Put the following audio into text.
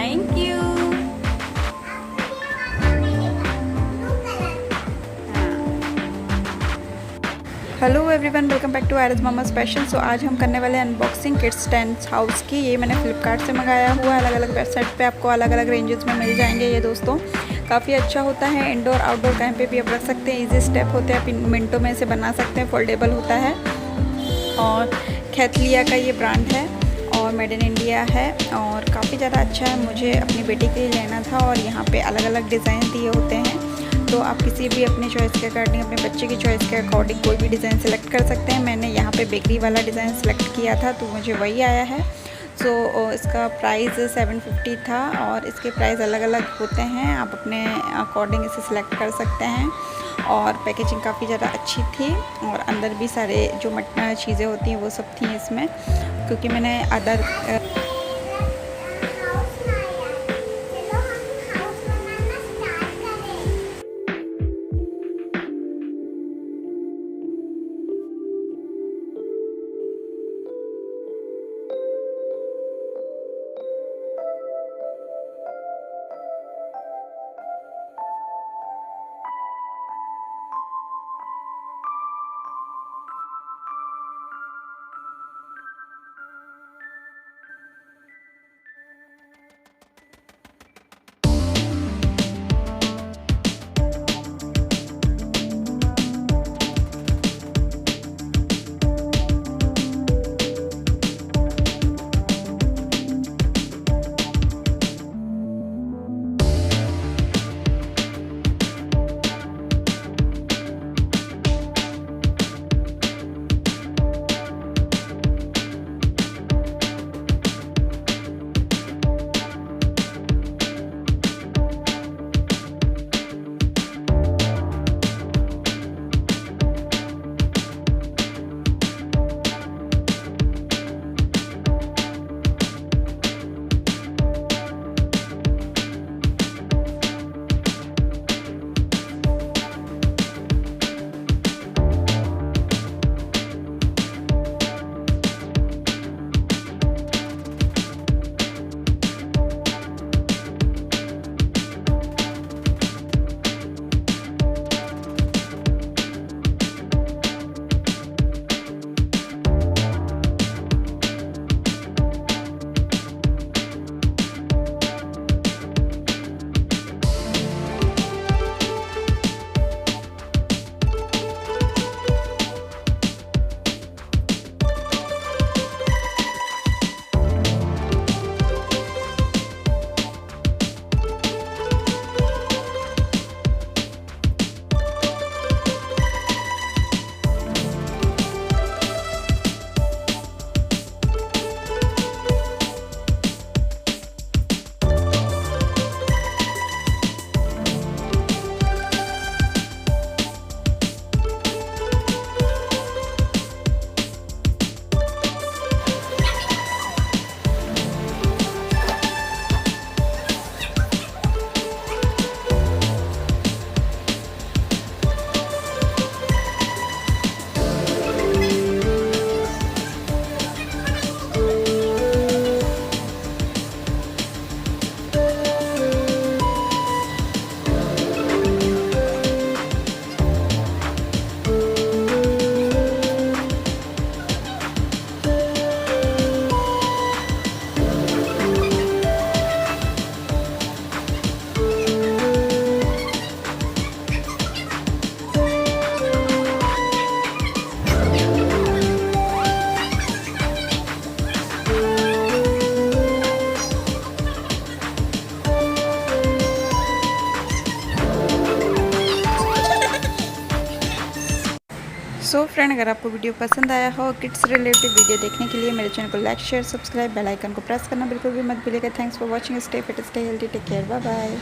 Thank you. Hello everyone, welcome back to आरज मामा special. सो आज हम करने वाले अनबॉक्सिंग किड्स टेंट हाउस की। ये मैंने फ्लिपकार्ट से मंगाया हुआ। अलग अलग वेबसाइट पे आपको अलग अलग रेंजेस में मिल जाएंगे। ये दोस्तों काफ़ी अच्छा होता है। इंडोर आउटडोर कहीं पे भी आप रख सकते हैं। इजी स्टेप होते हैं, आप मिनटों में इसे बना सकते हैं। फोल्डेबल होता है और खैतलिया का ये ब्रांड है और मेड इन इंडिया है और काफ़ी ज़्यादा अच्छा है। मुझे अपनी बेटी के लिए लेना था और यहाँ पे अलग अलग डिज़ाइन दिए होते हैं, तो आप किसी भी अपनी चॉइस के अकॉर्डिंग, अपने बच्चे की चॉइस के अकॉर्डिंग कोई भी डिज़ाइन सेलेक्ट कर सकते हैं। मैंने यहाँ पे बेकरी वाला डिज़ाइन सेलेक्ट किया था तो मुझे वही आया है। सो इसका प्राइस 750 था और इसके प्राइस अलग अलग होते हैं, आप अपने अकॉर्डिंग इसे सिलेक्ट कर सकते हैं। और पैकेजिंग काफ़ी ज़्यादा अच्छी थी और अंदर भी सारे जो चीज़ें होती हैं वो सब थी इसमें, क्योंकि मैंने अदर सो फ्रेंड, अगर आपको वीडियो पसंद आया हो, किड्स रिलेटेड वीडियो देखने के लिए मेरे चैनल को like share subscribe bell icon को प्रेस करना बिल्कुल भी मत भूलिएगा। Thanks for watching. Stay fit, stay healthy, take care, bye bye.